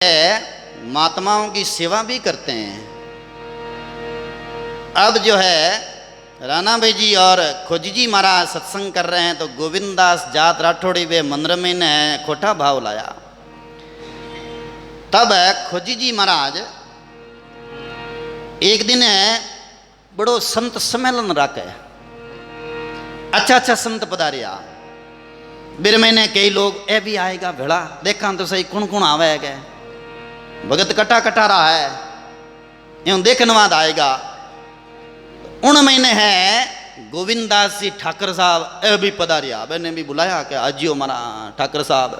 महात्माओं की सेवा भी करते हैं। अब जो है राणा भाई जी और खोजी जी महाराज सत्संग कर रहे हैं तो गोविंदास जात राठौड़ी वे मंदिर में ने खोटा भाव लाया। तब खोजी जी महाराज एक दिन बड़ो संत सम्मेलन रखे, अच्छा अच्छा संत पधारिया। बिर महीने कई लोग ए भी आएगा भेड़ा, देखा तो सही कौन कौन आवेगा। भगत कटा कटा रहा है, यूं देखने बाद आएगा। उन महीने है गोविंदास जी ठाकर साहब ए भी पधारिया। मैंने भी बुलाया कि आजियो मारा ठाकर साहब।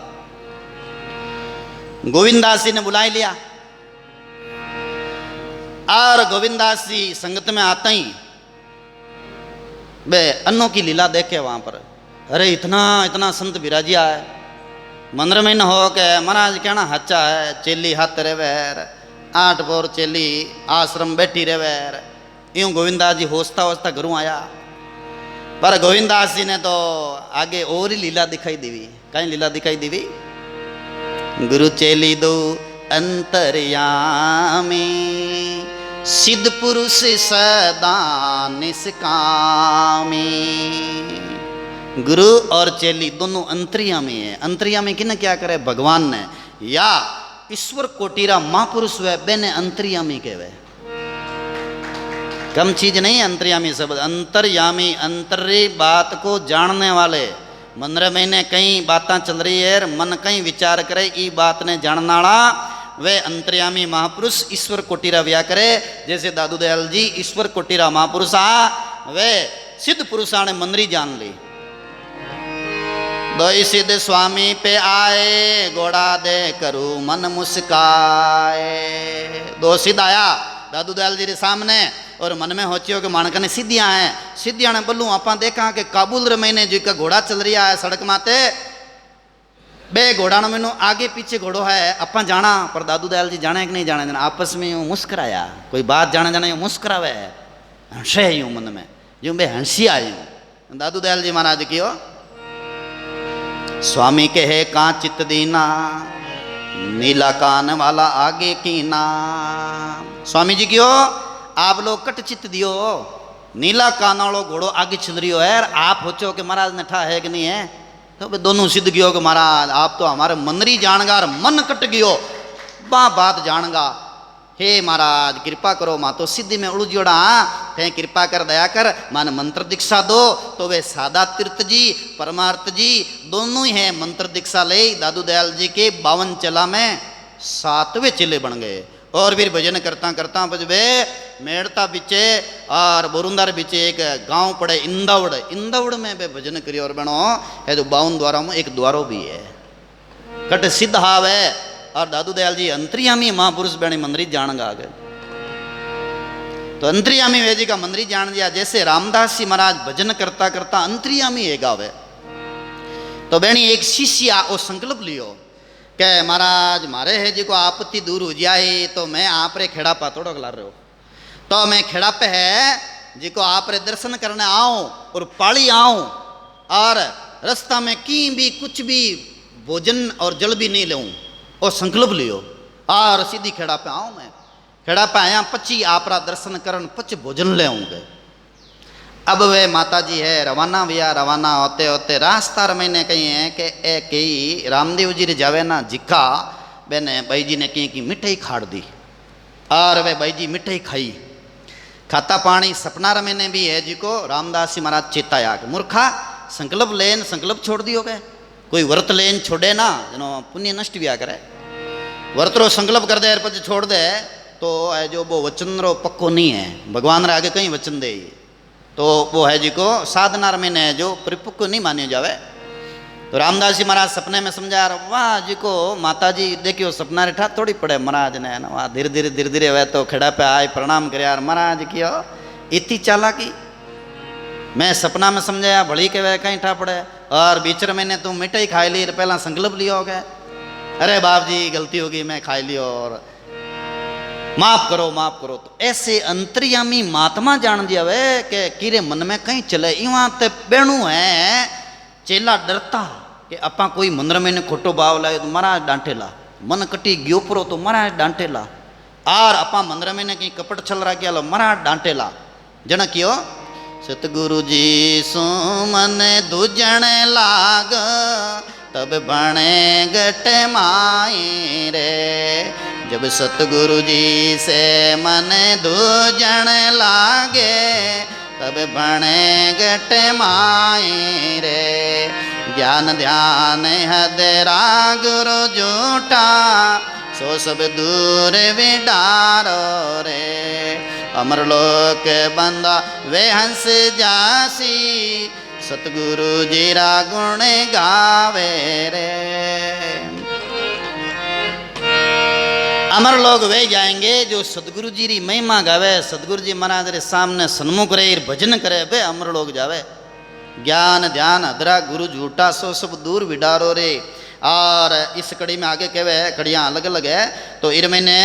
गोविंदास जी ने बुला लिया और गोविंदास जी संगत में आते ही वे अन्नों की लीला देखे वहां पर। अरे इतना इतना संत विराजिया है मंदिर में न हो के महाराज कहना हच्चा है। चेली हाथ रेवेर, 8 बोर चेली आश्रम बैठी रेवेर। यूं गोविंदास जी होस्ता होस्ता घरों आया। पर गोविंदास जी ने तो आगे और ही लीला दिखाई देवी। कहीं लीला दिखाई देवी, गुरु चेली दो अंतर्यामी, सिद्ध पुरुष सदा निष्कामी। गुरु और चेली दोनों अंतर्यामी है। अंतर्यामी किने क्या करे? भगवान ने या ईश्वर कोटीरा महापुरुष वे बेने अंतर्यामी कहवे। कम चीज नहीं अंतर्यामी शब्द। अंतर्यामी अंतरी बात को जानने वाले। मंदिर महीने कई बातें चल रही है, मन कई विचार करे, ई बात ने जाननाड़ा वे अंतर्यामी महापुरुष ईश्वर कोटीरा व्या करे। जैसे दादू दयाल जी ईश्वर कोटीरा महापुरुष वे सिद्ध पुरुषा ने मंदरी जान ली। दो सिद्ध स्वामी पे आए, घोड़ा दे करू मन मुस्काए। दो सिद्ध आया दादू दयाल जी के सामने और मन में होचियो कि मानका ने सिद्धियां हैं। सिद्धियां ने बोलूं आप देखा कि काबुल रे महीने जी का घोड़ा चल रहा है सड़क माते। बे घोड़ा ने मैनू आगे पीछे घोड़ो है आप जाना। पर दादू दयाल जी जाने कि नहीं जाने, आपस में यूं मुस्कुराया। कोई बात जाने जाने यूं मुस्कुरावे, हंसे यूं मन में यूं बे हंसी आई। दादू दयाल जी महाराज क्यों स्वामी कहे का चित दीना, नीला कान वाला आगे की ना। स्वामी जी क्यों आप लोग कट चित दियो, नीला कान वालो घोड़ो आगे चल रही हो है। आप होचो कि महाराज ने ठा है कि नहीं है? तो दोनों सिद्ध गयो कि महाराज आप तो हमारे मंदरी जानगा और मन कट गयो बा बात जानगा। हे महाराज कृपा करो, माँ तो सिद्धि में उलझोड़ा थे, कृपा कर दया कर मान मंत्र दीक्षा दो। तो वे सादा तीर्थ जी परमार्थ जी दोनों ही हैं मंत्र दीक्षा ले। दादू दयाल जी के 52 चला में 7वें चेले बन गए। और फिर भजन करता करता बजबे मेड़ता बिचे और बोरुंदार बिचे एक गांव पड़े इंदौड़। इंदौड़ में वे भजन करियो और बनो है जो 52 द्वारों में एक द्वारो भी है। कट सिद्ध हाव है और दादू दयाल जी अंतर्यामी महापुरुष बने मंदिर जान गा गए। तो अंतर्यामी वे जी का मंदिर जान दिया। जैसे रामदास जी महाराज भजन करता करता अंतर्यामी है गावे। तो बेणी एक शिष्य ओ संकल्प लियो के महाराज मारे है जी को आपत्ति दूर हो जाए तो मैं आप रे खेड़ा पा थोड़ा खिला रहे हो। तो मैं खेड़ा पे है जी को आप रे दर्शन करने आऊं और पाली आऊं और रास्ता में की भी कुछ भी भोजन और जल भी नहीं लूं। और संकल्प लियो और सीधी खेड़ा पे आऊं। मैं खेड़ा पे आया पची आपरा दर्शन करन पच भोजन ले आऊंगे। अब वे माता जी है रवाना भैया। रवाना होते होते रास्ता मैंने कही है कि ए कही रामदेव जी रे जावे ना जिक्का बेने भाई जी ने कही कि मिठाई खाड़ दी। और वे भाई जी मिठाई खाई खाता पानी सपना मैंने भी है जी को रामदास जी महाराज चेताया कि मूर्खा संकल्प लेन संकल्प छोड़ दियो गए। कोई व्रत लेन छोड़े ना जनो पुण्य नष्ट भी आ करे। व्रत रो संकल्प कर दे पछ छोड़ दे तो है जो वो वचन रो पक्को नहीं है। भगवान रे आगे कहीं वचन दे तो वो है जी को साधना में ने जो परिपक्व नहीं मान्यो जावे। तो रामदास जी महाराज सपने में समझा वाह जी को माता जी देखियो सपना रेठा थोड़ी पड़े महाराज ने वहाँ धीरे धीरे धीरे हुए तो खेड़ा पे आए प्रणाम करे यार महाराज कियो इतनी चालाकी मैं सपना में समझाया भली के वे कहीं ठा पड़े। और बीचर मैंने तुम मिठाई खाई ली पहला संकल्प लिया हो गया। अरे बाप जी गलती होगी मैं खाई लियो और माफ करो माफ करो। तो ऐसे अंतर्यामी महात्मा जान दिया वे के किरे मन में कहीं चले। इवा ते बेणु है चेला डरता कि अपा कोई मंदिर में खोटो भाव लाए तो महाराज डांटेला मन कटी गयो परो तो महाराज डांटेला आर अपा मंदिर में ने कहीं कपट छल रहा गया महाराज डांटेला जन क्यों सतगुरु जी सो मन दूजण लाग तब बने गट माई रे जब सतगुरु जी से मन दूजण लागे तब बने गट माई रे ज्ञान ध्यान हदरा गुरु झूठा सो सब दूर विडारो रे अमरलोक बंदा वे हंस जासी सतगुरु जी रा गुण गावे रे अमर लोग वे जाएंगे जो सतगुरु जी री महिमा गावे सतगुरु जी महाराज रे सामने सन्मुख रहे भजन करे वे अमर लोग जावे ज्ञान ध्यान अधरा गुरु झूठा सो सब दूर विडारो रे और इस कड़ी में आगे कहवे कड़ियाँ अलग अलग है तो इन महीने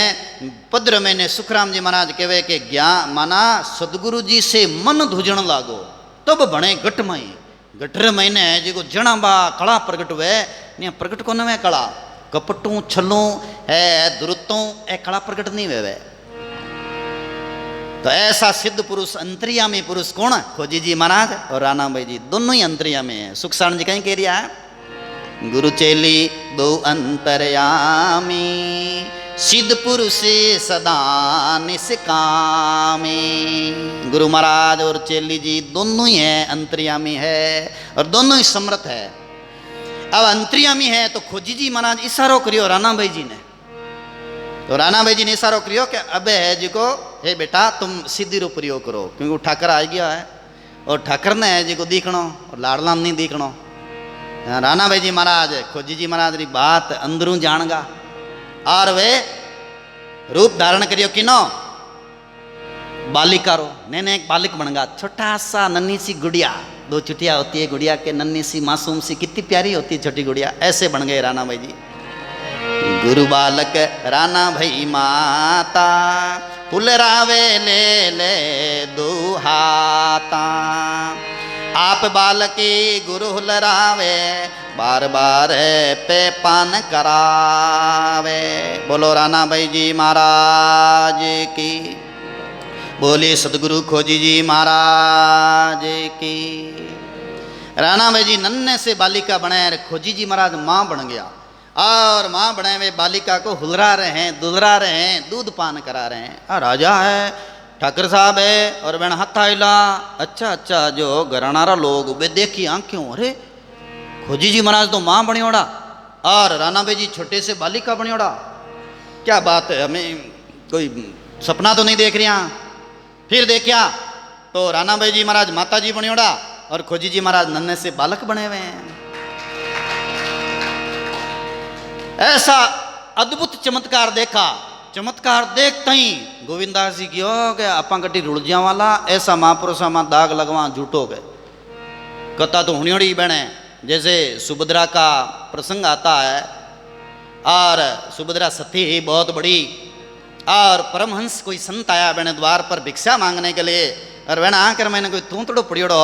पद्र महीने सुखराम जी महाराज कहवे कि ज्ञान माना सदगुरु जी से मन धुजण लागो तब बने गट मई गठर महीने जो जणा बा कला प्रगट हुए प्रगट को नवे कला कपटू छलू है दुरुतों ए कला प्रगट नहीं वे तो ऐसा सिद्ध पुरुष अंतर्यामी पुरुष कौन खोजी जी महाराज और राणा भाई जी दोनों ही अंतर्यामी है सुखसाण जी कहीं कह रिया है गुरु चेली दो अंतर्यामी सिद्ध पुरुष सदा निष्कामी गुरु महाराज और चेली जी दोनों ही है अंतर्यामी है और दोनों ही समर्थ है अब अंतर्यामी है तो खोजी जी महाराज इशारो करियो राणा भाई जी ने तो राणा भाई जी ने इशारो करियो कि अब है जी को हे बेटा तुम सिद्धि रो प्रयोग करो क्योंकि ठाकर आ गया है और ठाकर ने है जी को दिखनो और लाडलाम नहीं दिखनो राणा भाई जी महाराज खोजी जी महाराज री बात अंदरू जानगा और वे रूप धारण करियो किनो बालिका रो ने एक बालिक बनगा छोटा सा नन्ही सी गुड़िया दो चुटिया होती है गुड़िया के नन्ही सी मासूम सी कितनी प्यारी होती है छोटी गुड़िया ऐसे बन गए राणा भाई जी गुरु बालक राणा भाई माता फुलरावे ले ले दुहाता आप बालकी गुरु हुलरावे बार बार पे पान करावे बोलो राणा भाई जी महाराज की बोली सतगुरु खोजी जी महाराज की राणा भाई जी नन्हे से बालिका बने खोजी जी महाराज माँ बन गया और माँ बने हुए बालिका को हुलरा रहे हैं दुलरा रहे हैं दूध पान करा रहे हैं राजा है ठाकर साहब है और बहन हाथ आइला अच्छा अच्छा जो घरानारा लोग वे देखी आंखें अरे खोजी जी महाराज तो माँ बनियोड़ा और राणा भाई जी छोटे से बालिका बनियोड़ा क्या बात है हमें कोई सपना तो नहीं देख रही फिर देखिया तो राणा भाई जी महाराज माता जी बनियोड़ा और खोजी जी महाराज नन्हे से बालक बने हुए हैं ऐसा अद्भुत चमत्कार देखा चमत्कार देखते ही गोविंदास जी क्यों गए अपा गड्डी रुड़जिया वाला ऐसा महापुरुषा में दाग लगवा झूठो गए कथा तो हुनियोड़ी बने जैसे सुभद्रा का प्रसंग आता है और सुभद्रा सती ही बहुत बड़ी और परमहंस कोई संत आया बहने द्वार पर भिक्षा मांगने के लिए और बहन आकर मैंने कोई तूंतड़ो पड़ियोड़ो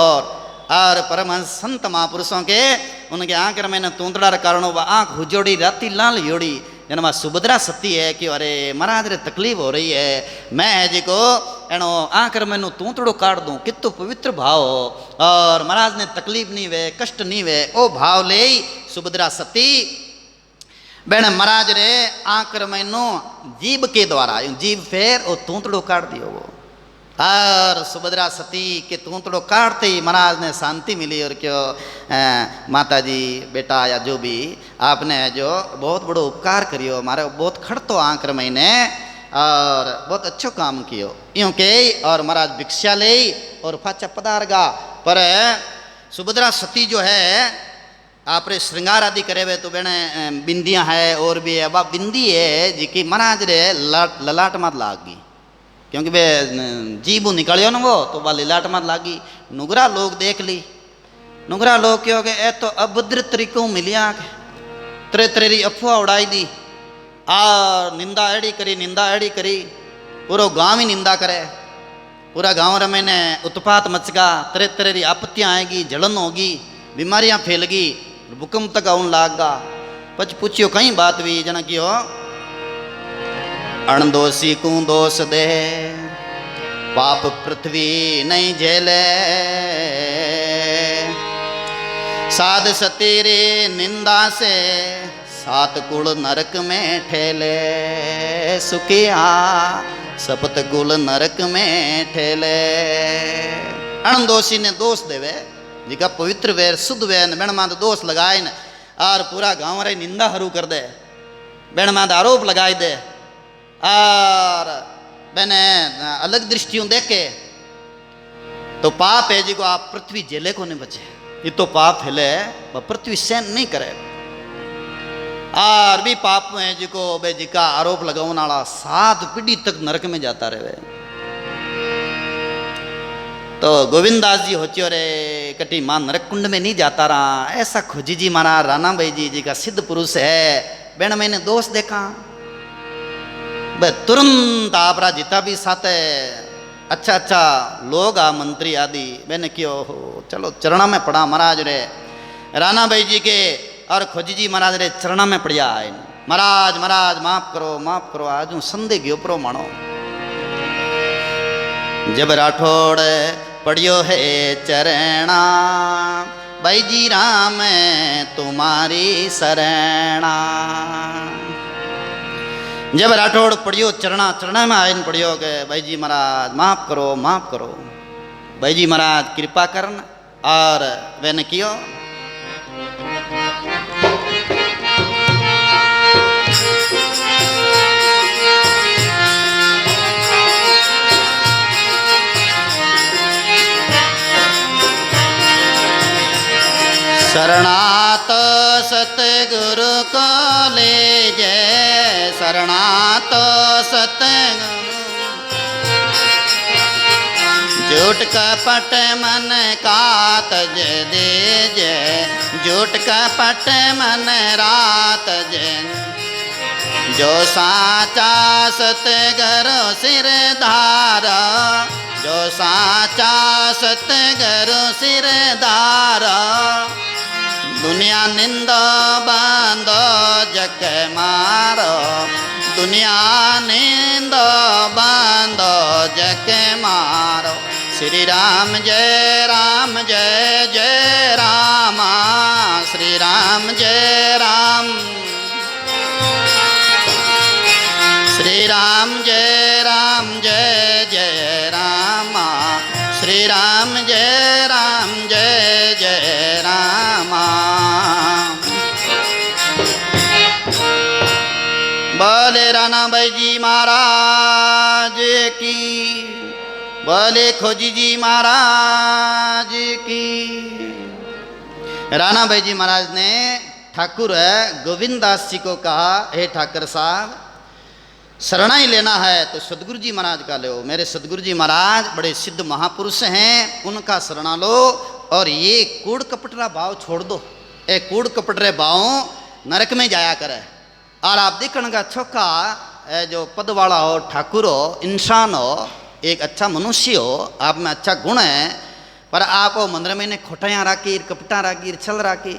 और परमहंस संत महापुरुषों के उनके आकर मैंने तूंतड़ा कारण वह आँख हुजोड़ी राती लाल योड़ी जनमा सुभद्रा सती है कि अरे महाराज रे तकलीफ हो रही है मैं है जी को एनो आकर मैनू तूंतड़ो काट दूँ कितु पवित्र भाव और महाराज ने तकलीफ नहीं वे कष्ट नहीं वे ओ भाव ले सुभद्रा सती बहन महाराज रे आकर मैनू जीभ के द्वारा जीभ फेर ओ तूंतड़ो काट दियो वो और सुभद्रा सती के तूंतड़ो काटते ही महाराज ने शांति मिली और क्यों माता जी बेटा या जो भी आपने जो बहुत बड़ो उपकार करियो हमारे बहुत खड़तो आंकर महीने और बहुत अच्छो काम कियो यूँ के और महाराज भिक्षा ले और फाचा पदारगा पर सुभद्रा सती जो है आप रे श्रृंगार आदि करे हुए तो बहने बिंदियाँ है और भी है वह बिंदी है जी की महाराज रे ललाट मत लाग गई क्योंकि वे जीबू निकलियो ना वो तो वह लिलाट मत लागी नुगरा लोग देख ली नुगरा लोग क्यों के ए तो अभद्र तरीकों मिलिया त्रे त्रेरी अफवाह उड़ाई दी और निंदा एड़ी करी पूरा गांव ही निंदा करे पूरा गांव रे मैंने उत्पात मचगा त्रे त्रेरी आपत्तियाँ आएगी जलन होगी बीमारियाँ फैलगी भूकंप तक आउन लागगा पछ पूछियो कई बात भी जना कियो अणदोषी को दोष दे पाप पृथ्वी नहीं झेले साध सतेरे निंदा से सात कुल नरक में ठेले सुखिया सपत कुल नरक में ठेले अणदोषी ने दोष देवे जिका पवित्र वे शुद्ध वे बेण मां दोष लगाए न और पूरा गांव रे निंदा हरू कर दे बेण मां आरोप लगाई दे और मैंने अलग दृष्टियों देखे तो पाप है जी को आप पृथ्वी जेले को नहीं बचे ये तो पाप फैले वह पृथ्वी सहन नहीं करे और भी पाप में जी को बे जी का आरोप लगाने वाला 7 पीढ़ी तक नरक में जाता रहे तो गोविंदास जी होचियो रे कटी मां नरक कुंड में नहीं जाता रहा ऐसा खोजी जी महाराज राणा भाई जी का सिद्ध पुरुष है बेण मैंने दोष देखा बे तुरंत आपरा जिता भी साथ अच्छा अच्छा लोग आ मंत्री आदि मैंने क्यों चलो चरणा में पड़ा महाराज रे राणा भाई जी के और खोजी जी महाराज रे चरणा में पड़िया है महाराज महाराज माफ करो आज हूँ संदेह गयो प्रो मानो जब राठौड़ पड़ियो है चरणा भाई जी राम तुम्हारी शरणा जब राठौड़ पड़ियो चरणा में आयन पड़ियो के भाई जी महाराज माफ करो भाई जी महाराज कृपा करन और मैंने कियो शरणात सतगुरु को ले जय शरणात सतगुरु झूठ कपट मन का तज दे जय झूठ कपट मन रात जय जो साचा सतगुरु सिर धारा जो साचा सतगुरु सिर धारा दुनिया निंदा बांधो जग मारो दुनिया निंदा बांधो जग मारो श्री राम जय जय राम श्री राम जय राम श्री राम जय जय राम श्री राम जय जय राम बोले राणा भाई जी महाराज की बोले खोजी जी महाराज की राणा भाई जी महाराज ने ठाकुर गोविंदास जी को कहा हे ठाकुर साहब शरणाई लेना है तो सदगुरु जी महाराज का लो मेरे सदगुरु जी महाराज बड़े सिद्ध महापुरुष हैं उनका शरणा लो और ये कूड़ कपटरा भाव छोड़ दो ए कूड़ कपटरे भाव नरक में जाया करे और आप देखने का छोका जो पद वाला हो ठाकुर हो इंसान हो एक अच्छा मनुष्य हो आप में अच्छा गुण है पर आप वो मंदिर में खोटाया राखी कपटा राखी छल राखी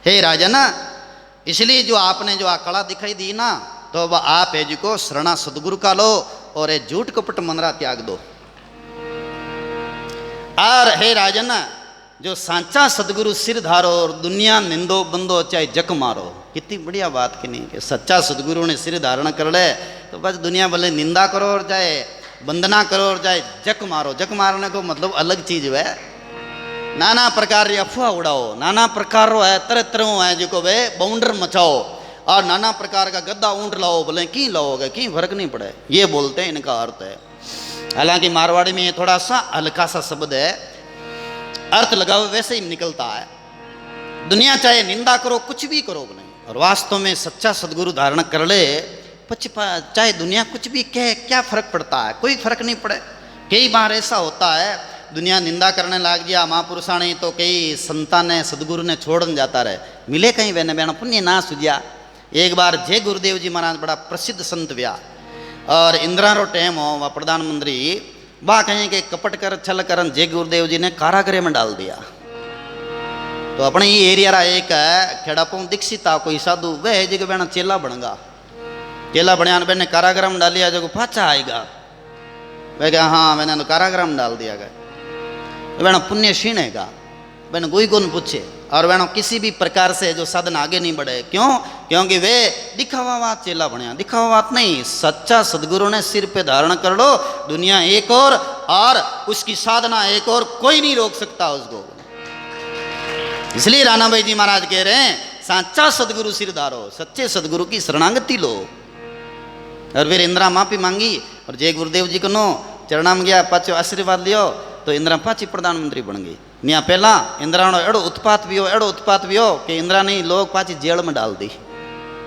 हे राजन इसलिए जो आपने जो कला दिखाई दी ना तो वह आप है जी को शरणा सदगुरु का लो और ये झूठ कपट मंदरा त्याग दो और हे राजन जो सांचा सदगुरु सिर धारो और दुनिया निंदो बंदो चाहे जक मारो कितनी बढ़िया बात की नहीं कि सच्चा सदगुरु ने सिर धारण कर ले तो बस दुनिया भले निंदा करो और चाहे वंदना करो और चाहे जक मारो जक मारने को मतलब अलग चीज है नाना प्रकार की अफवाह उड़ाओ नाना प्रकार है तरह तरह है जो वे बाउंडर मचाओ और नाना प्रकार का गद्दा ऊंट लाओ बोले की लाओगे की फर्क नहीं पड़े ये बोलते हैं इनका अर्थ है हालांकि मारवाड़ी में ये थोड़ा सा हल्का सा शब्द है अर्थ लगाओ वैसे ही निकलता है दुनिया चाहे निंदा करो कुछ भी करो बोले और वास्तव में सच्चा सदगुरु धारण कर ले चाहे दुनिया कुछ भी कहे क्या फर्क पड़ता है कोई फर्क नहीं पड़े कई बार ऐसा होता है दुनिया निंदा करने लग गया महापुरुषा ने तो कई संतान ने सदगुरु ने छोड़न जाता रहे मिले कहीं बहने बहन पुण्य ना सुझा एक बार जय गुरुदेव जी महाराज बड़ा प्रसिद्ध संत व्या और इंदिरा रो टाइम हो वह प्रधानमंत्री वाह कहें कि कपट कर छल करन जय गुरुदेव जी ने कारागृह में डाल दिया तो अपने ये एरिया रा एक है खेड़ापों दीक्षिता कोई साधु वह जगह बेना चेला बनगा चेला बनया मैंने काराग्राम डालिया जगह पाचा आएगा वह क्या हाँ मैंने काराग्राम डाल दिया गया बेना पुण्य क्षीणेगा मैंने कोई कौन पूछे और वह किसी भी प्रकार से जो साधन आगे नहीं बढ़े क्यों क्योंकि वे दिखावा बात चेला बनया दिखावा बात नहीं सच्चा सदगुरु ने सिर पे धारण कर लो दुनिया एक और उसकी साधना एक और कोई नहीं रोक सकता उसको। इसलिए राणा भाई जी महाराज कह रहे हैं साचा सदगुरु सिर धारो सच्चे सदगुरु की शरणागति लो। और फिर इंदिरा माफी मांगी और जय गुरुदेव जी को नो चरणा में गया पाचो आशीर्वाद लियो तो इंदिरा पाची प्रधानमंत्री बन गई। निया पहला इंदिरा एड़ो उत्पात भी हो कि इंदिरा ने लोग पाची जेल में डाल दी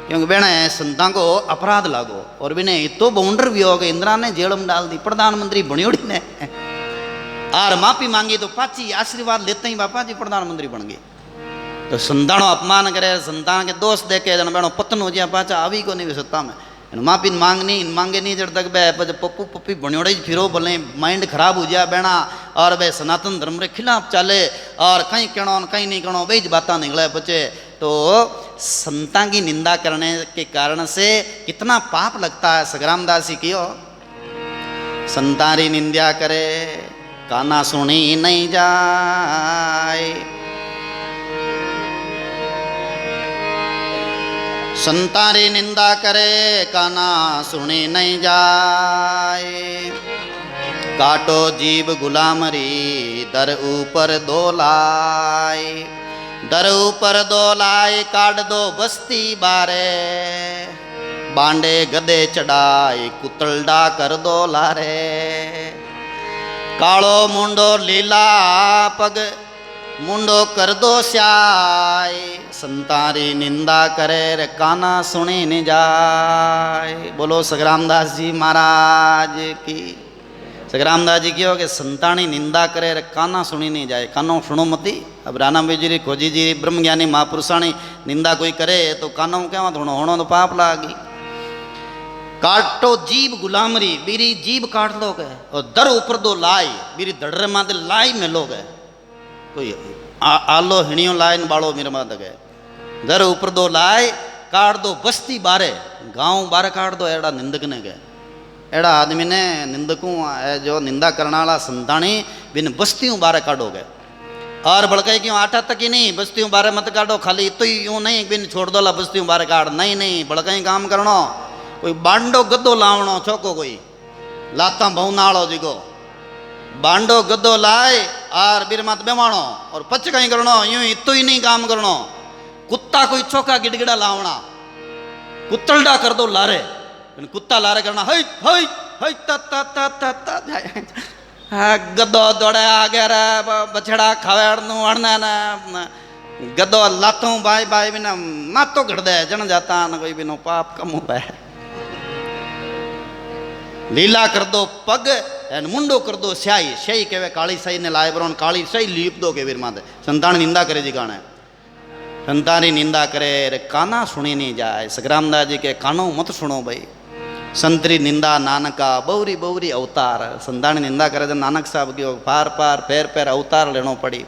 क्योंकि बेने संतां को अपराध लागो और बिने तो बाउंडर भी हो गए इंदिरा ने जेल में डाल दी प्रधानमंत्री बनियोड़ी ने और माफी मांगी तो पाची आशीर्वाद लेते ही बापा जी प्रधानमंत्री बन गए। तो संतानो अपमान करे संतान के दोस्त देखे जन बेनो पतन हो जाए पाचा आवी को नहीं सत्ता में माफी मांगनी मांगे नहीं जब तक बे पप्पू पप्पी बनियोड़े फिरो बोले माइंड खराब हो जाए बेना और बे सनातन धर्म के खिलाफ चले और कहीं कहणो कहीं नहीं कहणो बेज बातें निकले बचे। तो संतां की निंदा करने के कारण से कितना पाप लगता है। सग्रामदास जी कियो संतारी निंदा करे काना सुनी नहीं जाए संतारी निंदा करे काना सुनी नहीं जाए काटो जीव गुलामरी दर ऊपर दो लाए काट दो बस्ती बारे बांडे गदे चढ़ाए कुतलडा कर दो लारे कालो मुंडो लीला पग मुंडो कर दो श्याय संतारी निंदा करे रे काना सुनी नहीं जाए। बोलो सग्रामदास जी महाराज की। सग्रामदास जी क्यों कि संतानी निंदा करे रे काना सुनी नहीं जाए कानो सुनो मती। अब राणा बेजी खोजी जी ब्रह्मज्ञानी महापुरुषाणी निंदा कोई करे तो कानो क्या थोड़ा होना तो पाप लागी। काटो जीव गुलामरी बीरी जीव काट लोगे और दर ऊपर दो लाई बीरी दड़रे माते लाई में लोगे कोई आलो हिणियों लाई बाड़ो मेरे मात गए दर ऊपर दो लाई काट दो बस्ती बारे गांव बारे काट दो एड़ा निंदक ने गए एड़ा आदमी ने निंदकों जो निंदा करने वाला संतानी बिन बस्तियों बारे काटोगे और बड़काई क्यों आटा तक ही नहीं बस्तियों बारे मत काटो खाली तो यूं नहीं बिन छोड़ दो ला बस्तियों बारे काट नहीं बड़काई काम करनो कोई बांडो गद्दो लावणो छोको कोई लाता बहुनाड़ो जिगो बांडो गद्दो लाए और बीर मत बेवाणो और पच कहीं करनो यूं इतो ही नहीं काम करनो कुत्ता कोई चौका गिड़गिड़ा लावना कुत्तलडा कर दो लारे कुत्ता लारे करना हई हई हई गद्दो दौड़े आगे रे बछड़ा खावेड़नु अड़ने ना गद्दो लातों बाय बाय बिना मातो घड़ दे जन जाता न कोई बिनो पाप कम हुआ है लीला कर दो पग एन मुंडो कर दो स्याही स्याही कहवे काली साई ने लाए बरोन काली साई लीप दो के वीर माते संतान निंदा करे जी गाने संतानी निंदा करे रे काना सुनी नहीं जाए। सग्रामदास जी के कानो मत सुनो भाई संतरी निंदा नानका बौरी बौरी अवतार संतानी निंदा करे तो नानक साहब की पार पार पैर पैर अवतार लेनो पड़ी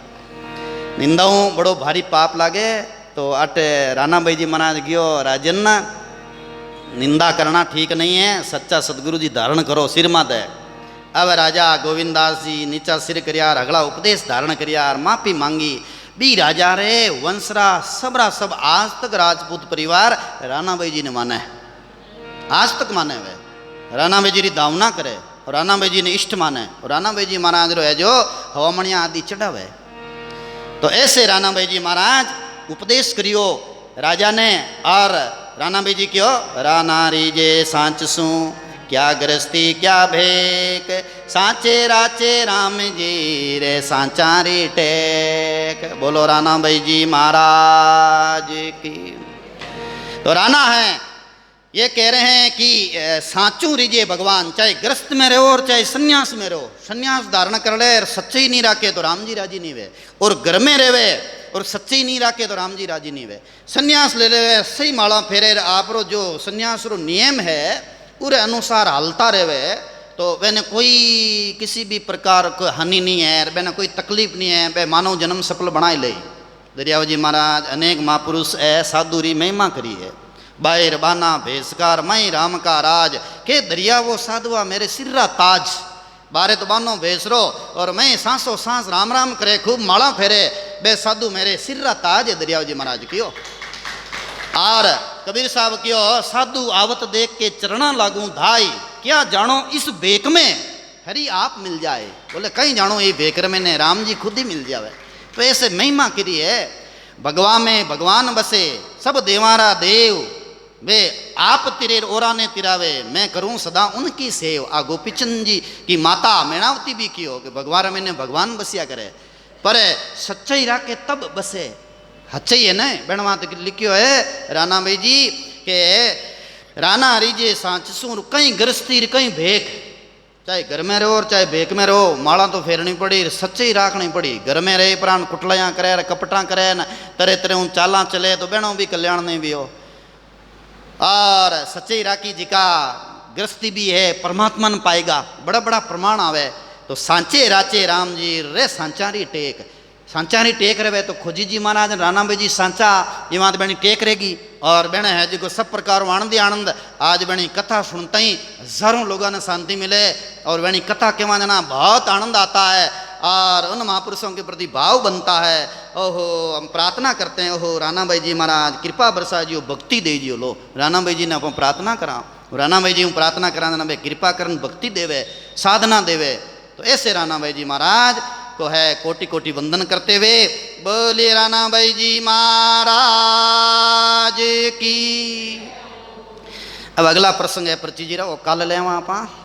निंदाओं बड़ो भारी पाप लागे। तो अटे राणा भाई जी महाराज गयो राजन निंदा करना ठीक नहीं है सच्चा सदगुरु जी धारण करो सिर माते। अब राजा गोविंदास जी नीचा सिर करियार अगला उपदेश धारण करियार माफी मांगी बी राजा रे वंशरा सबरा सब आज तक राजपूत परिवार राणा भाई जी ने माने आज तक माने वे राणा भाई जी की दावना करे और राणा भाई जी ने इष्ट माने और राणा भाई जी महाराज रो है जो हवामणिया आदि चढ़ावे। तो ऐसे राणा भाई जी महाराज उपदेश करियो राजा ने और राणा भाई जी क्यों राणा रीजे सांच सू क्या गृहस्थी क्या भेक सांचे राचे राम जी रे सांचा री टेक। बोलो राणा भाई जी महाराज की। तो राणा है ये कह रहे हैं कि सांचू रिजे भगवान चाहे गृहस्थ में रहो और चाहे सन्यास में रहो सन्यास धारण कर ले और सच्चे नहीं रखे तो राम जी राजी नहीं वे और घर में रहे और सच्ची नहीं रखे तो राम जी राजी नहीं वे सन्यास ले ले सही माला फेरे आप रो जो सन्यास रो नियम है पूरे अनुसार हालता रहे तो मैंने कोई किसी भी प्रकार को हानि नहीं है मैंने कोई तकलीफ नहीं है वे मानव जन्म सफल बनाए ले दरियाव जी महाराज अनेक महापुरुष है साधु री महिमा करी है। बाहर बाना भेसकार मई राम का राज के दरिया वो साधुआ मेरे सिर्रा ताज। बारे तो बानो भेसरो और मैं सांसों सांस राम राम करे खूब माला फेरे बे साधु मेरे सिर्रा ताज है दरियाव जी महाराज कियो। और कबीर साहब कियो साधु आवत देख के चरणा लागू धाई क्या जानो इस बेक में हरि आप मिल जाए। बोले कहीं जानो ये बेकर में ने राम जी खुद ही मिल जावे। तो ऐसे महिमा करी है भगवान में भगवान बसे सब देवारा देव वे आप तिरे ओरा ने तिरावे मैं करूं सदा उनकी सेव। आ गोपीचंद जी की माता मेणावती भी कियो कि भगवान में ने भगवान बसिया करे पर सच्चाई राखे तब बसे। हच्चाई है न बेणवा तो लिखियो है राणा भाई जी के राणा हरीजे सांचसूर कहीं गृहस्थी कहीं भेक चाहे घर में रहो और चाहे भेक में रहो माला तो फेरनी पड़ी सच्चाई राखनी पड़ी। घर में रहे प्राण कुटलियाँ करे कपटा करे न तरह तरह चाला चले तो बहनों भी कल्याण नहीं भी हो। और सच्चाई राखी जी का गृहस्थी भी है परमात्मा न पाएगा बड़ा बड़ा प्रमाण आवे। तो सांचे राचे राम जी रे सांचारी टेक रहे तो खोजी जी महाराज राणा भाई जी सांचा ये वहाँ बनी टेक रहेगी। और बहन है जी को सब प्रकार आनंद ही आनंद आज बनी कथा सुनते ही हजारों लोगों ने शांति मिले और बनी कथा के वहाँ जना बहुत आनंद आता है और उन महापुरुषों के प्रति भाव बनता है। ओहो हम प्रार्थना करते हैं ओहो राणा भाई जी महाराज कृपा बरसा जी भक्ति दे जी लो राणा भाई जी ने अपन प्रार्थना करा राणा भाई जी हूँ प्रार्थना करा भाई कृपा करन भक्ति देवे साधना देवे। तो ऐसे राणा भाई जी महाराज को है कोटि कोटि वंदन करते हुए बोले राणा भाई जी महाराज की। अब अगला प्रसंग है प्रची जी रा वो कल ले आप